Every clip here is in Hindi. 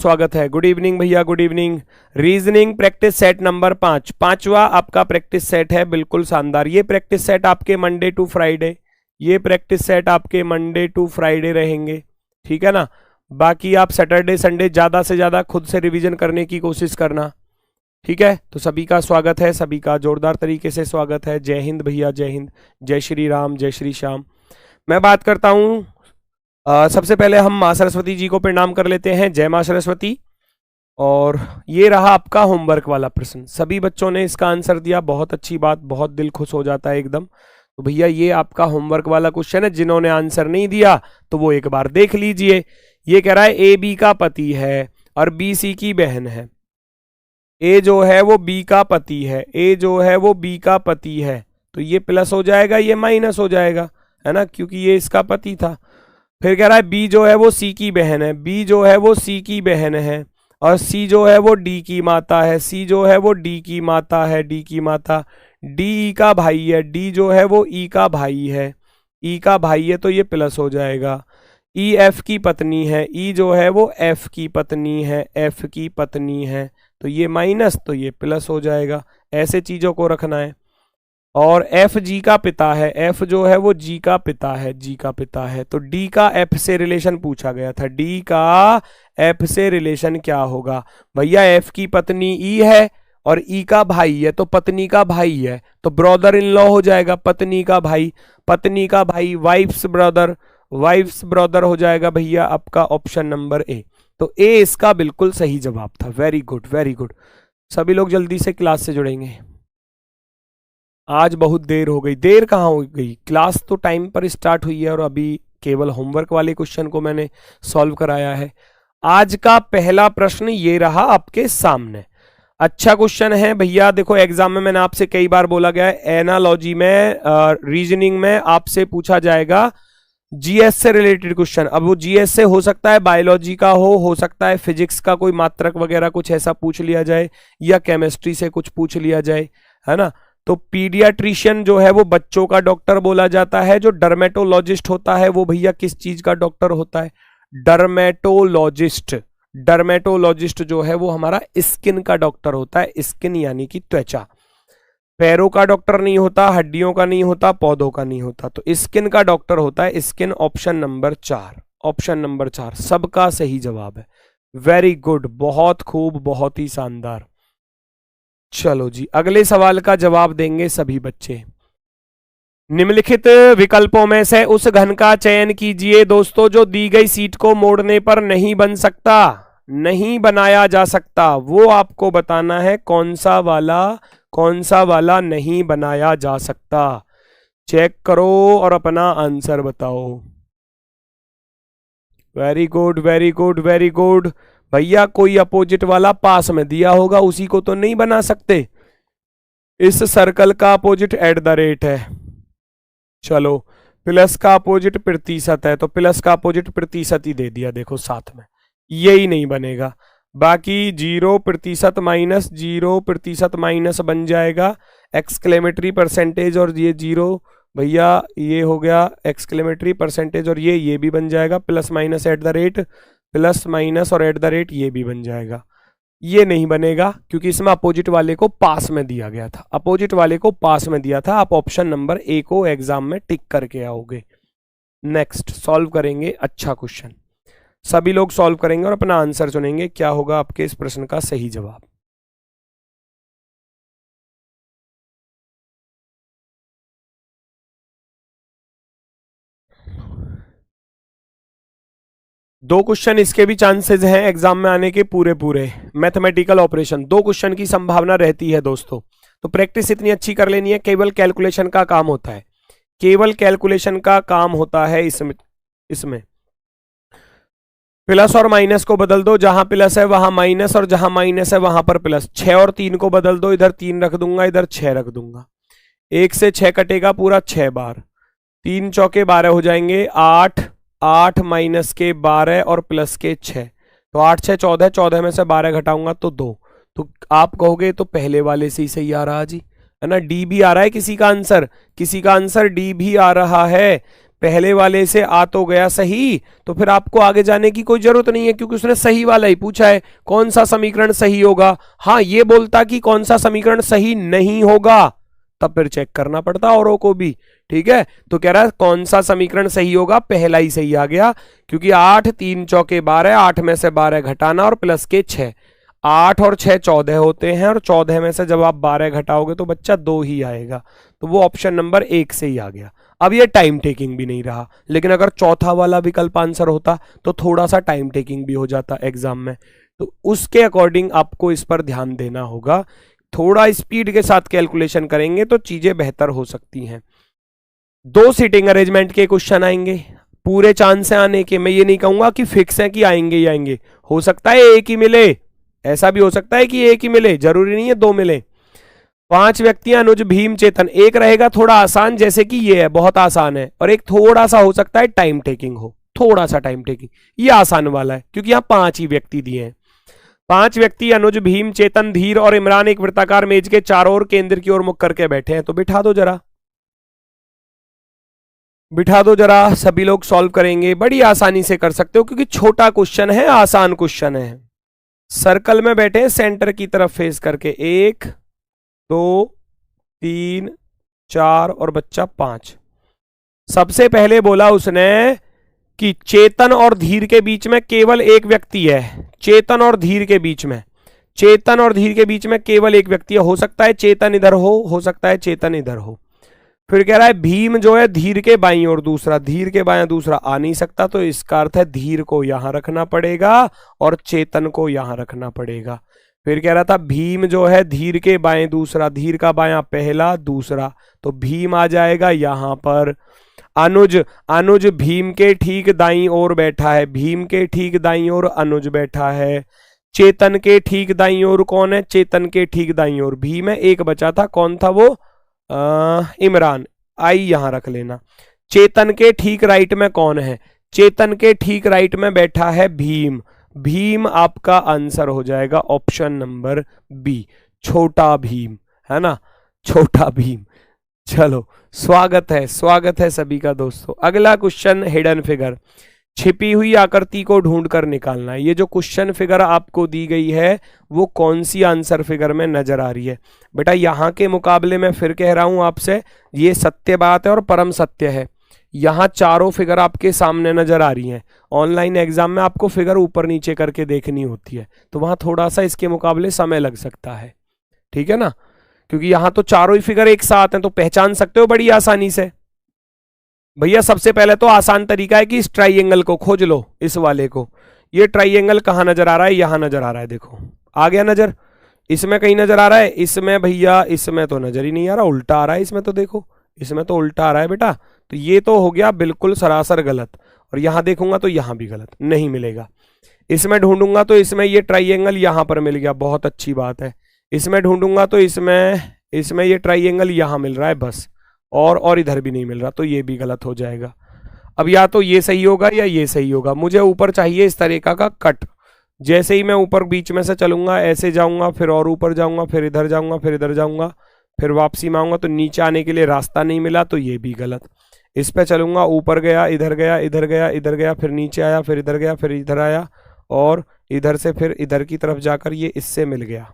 स्वागत है। गुड इवनिंग भैया, good evening. Reasoning practice set number 5, पांचवा आपका प्रैक्टिस सेट है, बिल्कुल शानदार। ये प्रैक्टिस सेट आपके मंडे टू फ्राइडे, ये प्रैक्टिस सेट आपके मंडे टू फ्राइडे रहेंगे, ठीक है ना। बाकी आप सैटरडे संडे ज़्यादा से ज़्यादा खुद से रिवीजन करने की कोशिश करना, ठीक है। तो सभी का स्वागत है, सभी का जोरदार तरीके से स्वागत है। जय हिंद भैया, जय हिंद, जय श्री राम, जय श्री श्याम। मैं बात करता हूँ, सबसे पहले हम माँ सरस्वती जी को प्रणाम कर लेते हैं। जय माँ सरस्वती। और ये रहा आपका होमवर्क वाला प्रश्न, सभी बच्चों ने इसका आंसर दिया, बहुत अच्छी बात, बहुत दिल खुश हो जाता है एकदम। तो भैया ये आपका होमवर्क वाला क्वेश्चन है, जिन्होंने आंसर नहीं दिया तो वो एक बार देख लीजिए। ये कह रहा है ए बी का पति है और बी सी की बहन है। ए जो है वो बी का पति है, ए जो है वो बी का पति है, तो ये प्लस हो जाएगा, ये माइनस हो जाएगा, है ना, क्योंकि ये इसका पति था। फिर कह रहा है बी जो है वो सी की बहन है, बी जो है वो सी की बहन है, और सी जो है वो डी की माता है, सी जो है वो डी की माता है, डी की माता। डी ई का भाई है, डी जो है वो ई का भाई है, ई का भाई है, तो ये प्लस हो जाएगा। ई एफ की पत्नी है, ई जो है वो एफ की पत्नी है, एफ की पत्नी है, तो ये माइनस, तो ये प्लस हो जाएगा। ऐसे चीजों को रखना है। और एफ जी का पिता है, एफ जो है वो जी का पिता है, जी का पिता है, तो डी का एफ से रिलेशन पूछा गया था, डी का एफ से रिलेशन क्या होगा भैया। एफ की पत्नी ई है और ई का भाई है, तो पत्नी का भाई है, तो ब्रदर इन लॉ हो जाएगा, पत्नी का भाई, पत्नी का भाई, वाइफ्स ब्रदर, वाइफ्स ब्रदर हो जाएगा भैया आपका ऑप्शन नंबर ए। तो ए इसका बिल्कुल सही जवाब था। Very good, very good. सभी लोग जल्दी से क्लास से जुड़ेंगे। आज बहुत देर हो गई, देर कहाँ हो गई, क्लास तो टाइम पर स्टार्ट हुई है और अभी केवल होमवर्क वाले क्वेश्चन को मैंने सॉल्व कराया है। आज का पहला प्रश्न ये रहा आपके सामने। अच्छा क्वेश्चन है भैया। देखो एग्जाम में मैंने आपसे कई बार बोला गया है, एनालॉजी में, रीजनिंग में आपसे पूछा जाएगा जीएस से रिलेटेड क्वेश्चन। अब वो जीएस से हो सकता है बायोलॉजी का हो सकता है फिजिक्स का कोई मात्रक वगैरह कुछ ऐसा पूछ लिया जाए, या केमिस्ट्री से कुछ पूछ लिया जाए, है ना। तो पीडियाट्रिशियन जो है वो बच्चों का डॉक्टर बोला जाता है। जो डर्मेटोलॉजिस्ट होता है वो भैया किस चीज का डॉक्टर होता है, डर्मेटोलॉजिस्ट। डर्मेटोलॉजिस्ट जो है वो हमारा स्किन का डॉक्टर होता है, स्किन यानी कि त्वचा। पैरों का डॉक्टर नहीं होता, हड्डियों का नहीं होता, पौधों का नहीं होता, तो स्किन का डॉक्टर होता है skin. Option number 4, option number 4 सबका सही जवाब है। वेरी गुड, बहुत खूब, बहुत ही शानदार। चलो जी, अगले सवाल का जवाब देंगे सभी बच्चे। निम्नलिखित विकल्पों में से उस घन का चयन कीजिए दोस्तों जो दी गई सीट को मोड़ने पर नहीं बन सकता, नहीं बनाया जा सकता। वो आपको बताना है कौन सा वाला नहीं बनाया जा सकता। चेक करो और अपना आंसर बताओ। Very good, very good, very good. भैया कोई अपोजिट वाला पास में दिया होगा, उसी को तो नहीं बना सकते। इस सर्कल का अपोजिट एट द रेट है, चलो प्लस का अपोजिट प्रतिशत है, तो प्लस का अपोजिट प्रतिशत ही दे दिया, देखो साथ में, यही नहीं बनेगा। बाकी 0% माइनस 0% माइनस बन जाएगा, एक्सक्लेमेटरी परसेंटेज, और ये 0 भैया ये हो गया एक्सक्लेमेटरी परसेंटेज, और ये भी बन जाएगा, plus minus at the rate, plus minus और एट द रेट ये भी बन जाएगा। ये नहीं बनेगा क्योंकि इसमें अपोजिट वाले को पास में दिया गया था, अपोजिट वाले को पास में दिया था। आप ऑप्शन नंबर ए को एग्जाम में टिक करके आओगे। नेक्स्ट सॉल्व करेंगे अच्छा क्वेश्चन, सभी लोग सॉल्व करेंगे और अपना आंसर चुनेंगे, क्या होगा आपके इस प्रश्न का सही जवाब। दो क्वेश्चन इसके भी चांसेस हैं एग्जाम में आने के पूरे। मैथमेटिकल ऑपरेशन 2 क्वेश्चन की संभावना रहती है दोस्तों, तो प्रैक्टिस इतनी अच्छी कर लेनी है। केवल कैलकुलेशन का काम होता है, केवल कैलकुलेशन का काम होता है इसमें प्लस और माइनस को बदल दो, जहां प्लस है वहां माइनस, और जहां माइनस है वहां पर प्लस। 6 और 3 को बदल दो, इधर 3 रख दूंगा, इधर 6 रख दूंगा। 1 से 6 कटेगा पूरा 6 बार, 3 चौके 12 हो जाएंगे, 8 माइनस के 12 और प्लस के 6, तो 8 6 14, 14 में से 12 घटाऊंगा तो 2। तो आप कहोगे तो पहले वाले से ही सही आ रहा जी, है ना। डी भी आ रहा है किसी का आंसर डी भी आ रहा है। पहले वाले से आ तो गया सही, तो फिर आपको आगे जाने की कोई जरूरत नहीं है क्योंकि उसने सही वाला ही पूछा है। कौन सा समीकरण सही होगा? हाँ, ये बोलता कि कौन सा समीकरण सही नहीं होगा, तब फिर चेक करना पड़ता औरों को भी। ठीक है, तो कह रहा है कौन सा समीकरण सही होगा, पहला ही सही आ गया क्योंकि 8 3 चौके 12, 8 में से 12 घटाना और प्लस के 6, 8 और 6 14 होते हैं, और 14 में से जब आप 12 घटाओगे तो बच्चा 2 ही आएगा, तो वो ऑप्शन नंबर 1 से ही आ गया। अब ये टाइम टेकिंग भी नहीं रहा, लेकिन अगर चौथा वाला विकल्प आंसर होता तो थोड़ा सा टाइम टेकिंग भी हो जाता एग्जाम में, तो उसके अकॉर्डिंग आपको इस पर ध्यान देना होगा। थोड़ा स्पीड के साथ कैलकुलेशन करेंगे तो चीजें बेहतर हो सकती हैं। 2 सीटिंग अरेंजमेंट के क्वेश्चन आएंगे, पूरे चांस है आने के। मैं ये नहीं कहूंगा कि फिक्स है कि आएंगे ही आएंगे, हो सकता है एक ही मिले, ऐसा भी हो सकता है कि एक ही मिले, जरूरी नहीं है 2 मिले। 5 व्यक्ति अनुज भीम चेतन, एक रहेगा थोड़ा आसान जैसे कि ये है, बहुत आसान है, और एक थोड़ा सा हो सकता है टाइम टेकिंग हो, थोड़ा सा टाइम टेकिंग। ये आसान वाला है क्योंकि यहां 5 ही व्यक्ति दिए हैं। 5 व्यक्ति अनुज भीम चेतन धीर और इमरान एक वृत्ताकार मेज के चारों ओर केंद्र की ओर मुख करके बैठे हैं, तो बिठा दो जरा, बिठा दो जरा, सभी लोग सॉल्व करेंगे, बड़ी आसानी से कर सकते हो क्योंकि छोटा क्वेश्चन है, आसान क्वेश्चन है। सर्कल में बैठे हैं सेंटर की तरफ फेस करके, 1 2 3 4 और बच्चा 5। सबसे पहले बोला उसने कि चेतन और धीर के बीच में केवल एक व्यक्ति है, चेतन और धीर के बीच में, चेतन और धीर के बीच में केवल एक व्यक्ति है, हो सकता है चेतन इधर हो सकता है चेतन इधर हो। फिर कह रहा है भीम जो है धीर के बाईं ओर दूसरा, धीर के बाएं दूसरा आ नहीं सकता, तो इसका अर्थ है धीर को यहां रखना पड़ेगा और चेतन को यहां रखना पड़ेगा। फिर कह रहा था भीम जो है धीर के बाएं दूसरा, धीर का बायां पहला दूसरा, तो भीम आ जाएगा यहां पर। अनुज, अनुज भीम के ठीक दाईं ओर बैठा है, भीम के ठीक दाईं ओर अनुज बैठा है। चेतन के ठीक दाईं ओर कौन है? चेतन के ठीक दाईं ओर भीम है, एक बचा था, कौन था वो? इमरान, आई यहां रख लेना। चेतन के ठीक राइट में कौन है? चेतन के ठीक राइट में बैठा है भीम, भीम आपका आंसर हो जाएगा ऑप्शन नंबर बी, छोटा भीम, है ना, छोटा भीम। चलो, स्वागत है सभी का दोस्तों। अगला क्वेश्चन, हिडन फिगर, छिपी हुई आकृति को ढूंढकर निकालना है। ये जो क्वेश्चन फिगर आपको दी गई है वो कौन सी आंसर फिगर में नजर आ रही है? बेटा यहाँ के मुकाबले में फिर कह रहा हूं आपसे, ये सत्य बात है और परम सत्य है। यहाँ चारों फिगर आपके सामने नजर आ रही हैं। ऑनलाइन एग्जाम में आपको फिगर ऊपर नीचे करके देखनी होती है, तो वहां थोड़ा सा इसके मुकाबले समय लग सकता है, ठीक है ना, क्योंकि यहां तो चारों ही फिगर एक साथ हैं, तो पहचान सकते हो बड़ी आसानी से। भैया सबसे पहले तो आसान तरीका है कि इस ट्राइंगल को खोज लो, इस वाले को। ये ट्राइंगल कहाँ नजर आ रहा है? यहां नजर आ रहा है, देखो आ गया नजर। इसमें कहीं नजर आ रहा है? इसमें भैया, इसमें तो नजर ही नहीं आ रहा, उल्टा आ रहा है इसमें, तो देखो इसमें तो उल्टा आ रहा है बेटा, तो ये तो हो गया बिल्कुल सरासर गलत। और यहां देखूंगा तो यहां भी गलत, नहीं मिलेगा। इसमें ढूंढूंगा तो इसमें ये ट्राइंगल यहां पर मिल गया, बहुत अच्छी बात है। इसमें ढूंढूंगा तो इसमें ये ट्राइंगल यहां मिल रहा है बस, और इधर भी नहीं मिल रहा, तो ये भी गलत हो जाएगा। अब या तो ये सही होगा या ये सही होगा। मुझे ऊपर चाहिए इस तरीका का कट, जैसे ही मैं ऊपर बीच में से चलूंगा, ऐसे जाऊंगा, फिर और ऊपर जाऊंगा, फिर इधर जाऊंगा, फिर इधर जाऊंगा, फिर वापसी में आऊंगा, तो नीचे आने के लिए रास्ता नहीं मिला, तो ये भी गलत। इस पे चलूंगा, ऊपर गया, इधर गया, इधर गया, इधर गया, फिर नीचे आया, फिर इधर गया, फिर इधर आया, और इधर से फिर इधर की तरफ जाकर ये इससे मिल गया।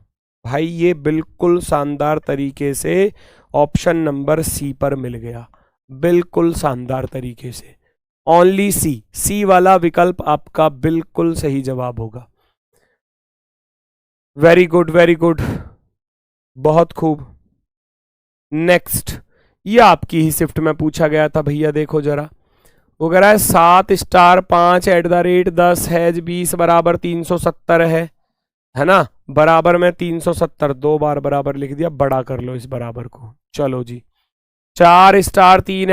भाई ये बिल्कुल शानदार तरीके से ऑप्शन नंबर सी पर मिल गया, बिल्कुल शानदार तरीके से। ओनली सी, सी वाला विकल्प आपका बिल्कुल सही जवाब होगा। वेरी गुड, वेरी गुड, बहुत खूब। नेक्स्ट, ये आपकी ही शिफ्ट में पूछा गया था भैया, देखो जरा। वो कह रहा है 7 स्टार 5 @10 हैज 20 बराबर 370 है ना, बराबर में 370, 2 बार बराबर लिख दिया, बड़ा कर लो इस बराबर को। चलो जी, 4 स्टार 3